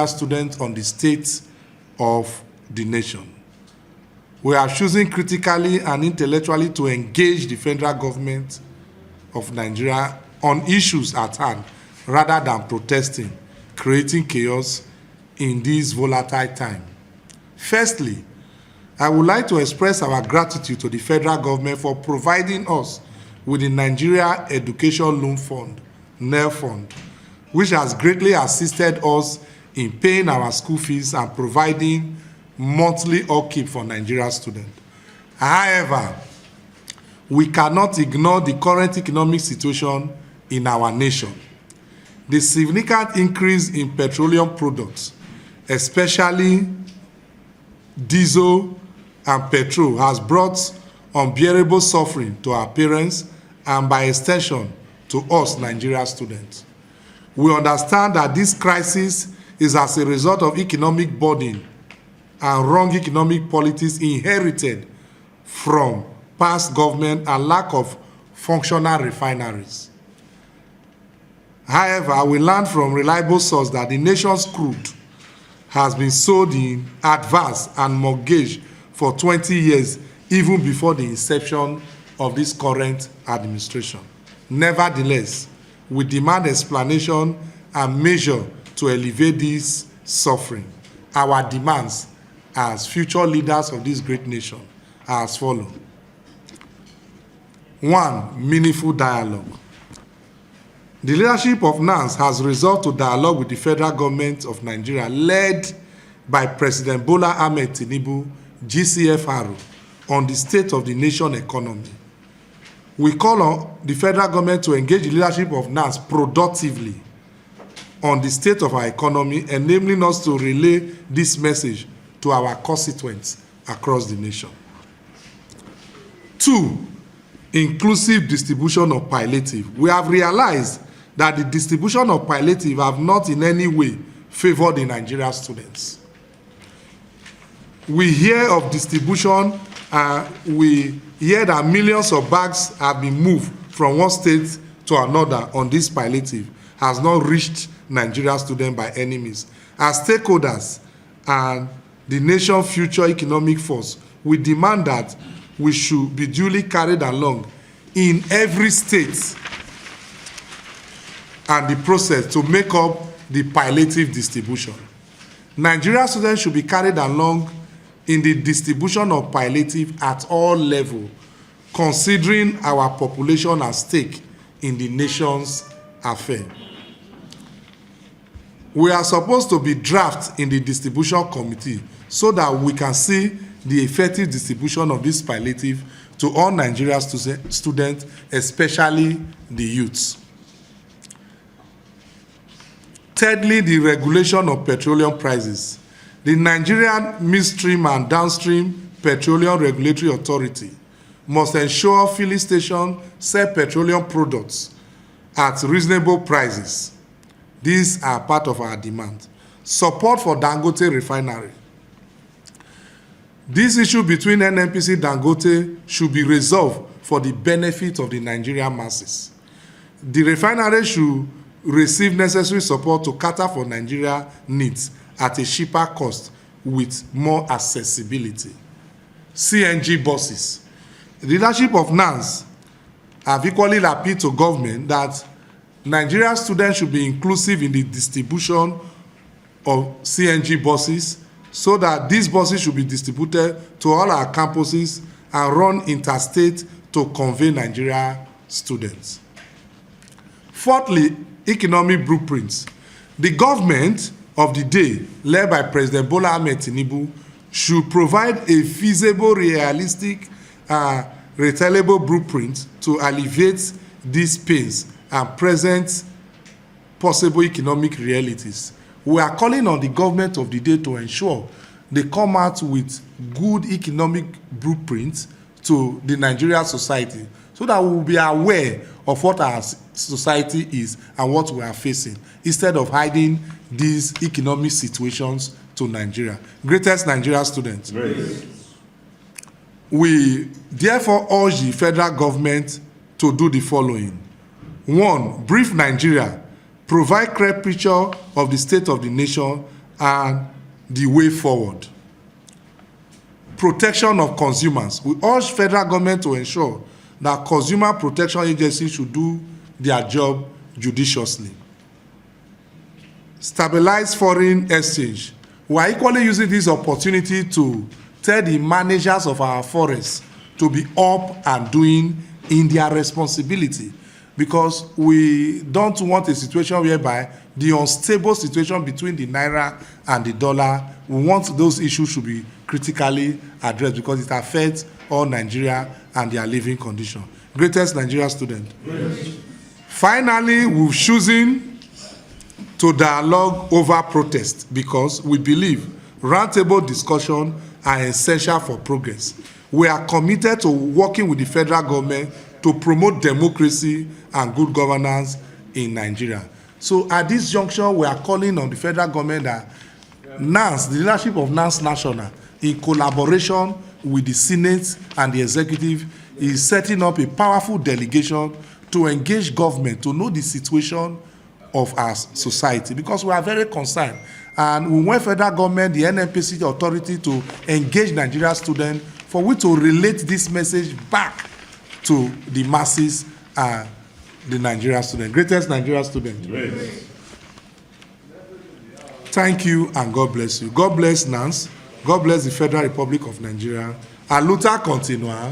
students on the state of the nation. We are choosing critically and intellectually to engage the federal government of Nigeria on issues at hand rather than protesting, creating chaos in this volatile time. Firstly, I would like to express our gratitude to the federal government for providing us with the Nigeria Education Loan Fund, NEL Fund, which has greatly assisted us in paying our school fees and providing monthly upkeep for Nigerian students. However, we cannot ignore the current economic situation in our nation. The significant increase in petroleum products, especially diesel and petrol, has brought unbearable suffering to our parents and by extension to us Nigerian students. We understand that this crisis is as a result of economic burden and wrong economic policies inherited from past government and lack of functional refineries. However, we learned from reliable source that the nation's crude has been sold in advance and mortgaged for 20 years, even before the inception of this current administration. Nevertheless, we demand explanation and measure to alleviate this suffering. Our demands as future leaders of this great nation are as follows. 1. Meaningful dialogue. The leadership of NANS has resolved to dialogue with the federal government of Nigeria, led by President Bola Ahmed Tinubu, GCFR, on the state of the nation economy. We call on the federal government to engage the leadership of NANS productively on the state of our economy, enabling us to relay this message to our constituents across the nation. 2. Inclusive distribution of palliative. We have realized that the distribution of palliative have not in any way favored the Nigerian students. We hear of distribution, we hear that millions of bags have been moved from one state to another on this palliative, has not reached Nigerian students by any means. As stakeholders and the nation's future economic force, we demand that we should be duly carried along in every state and the process to make up the palliative distribution. Nigerian students should be carried along in the distribution of palliative at all levels, considering our population at stake in the nation's affair. We are supposed to be draft in the distribution committee so that we can see the effective distribution of this palliative to all Nigerian students, especially the youths. Thirdly, the regulation of petroleum prices. The Nigerian Midstream and Downstream Petroleum Regulatory Authority must ensure filling stations sell petroleum products at reasonable prices. These are part of our demand. Support for Dangote refinery. This issue between NNPC and Dangote should be resolved for the benefit of the Nigerian masses. The refinery should receive necessary support to cater for Nigeria needs at a cheaper cost with more accessibility. CNG buses. The leadership of NANS have equally appealed to government that Nigerian students should be inclusive in the distribution of CNG buses so that these buses should be distributed to all our campuses and run interstate to convey Nigeria students. Fourthly, economic blueprints. The government of the day, led by President Bola Ahmed Tinubu, should provide a feasible, realistic, retailable blueprint to alleviate these pains and present possible economic realities. We are calling on the government of the day to ensure they come out with good economic blueprints to the Nigerian society so that we will be aware of what our society is and what we are facing, instead of hiding these economic situations to Nigeria. Greatest Nigerian students. Great. We therefore urge the federal government to do the following. 1. Brief Nigeria, provide clear picture of the state of the nation and the way forward. Protection of consumers. We urge federal government to ensure that consumer protection agencies should do their job judiciously. Stabilize foreign exchange. We are equally using this opportunity to tell the managers of our forests to be up and doing in their responsibility, because we don't want a situation whereby the unstable situation between the naira and the dollar, we want those issues to be critically addressed because it affects all Nigeria and their living condition. Greatest Nigeria student. Yes. Finally, we've chosen to dialogue over protest because we believe roundtable discussion are essential for progress. We are committed to working with the federal government to promote democracy and good governance in Nigeria. So at this juncture, we are calling on the federal government that NANS, the leadership of NANS National, in collaboration with the Senate and the executive, is setting up a powerful delegation to engage government to know the situation of our society, because we are very concerned. And we want federal government, the NNPC authority, to engage Nigerian students for we to relate this message back to the masses and the Nigerian student. Greatest Nigerian student. Great. Thank you and God bless you. God bless NANS. God bless the Federal Republic of Nigeria. A luta continua.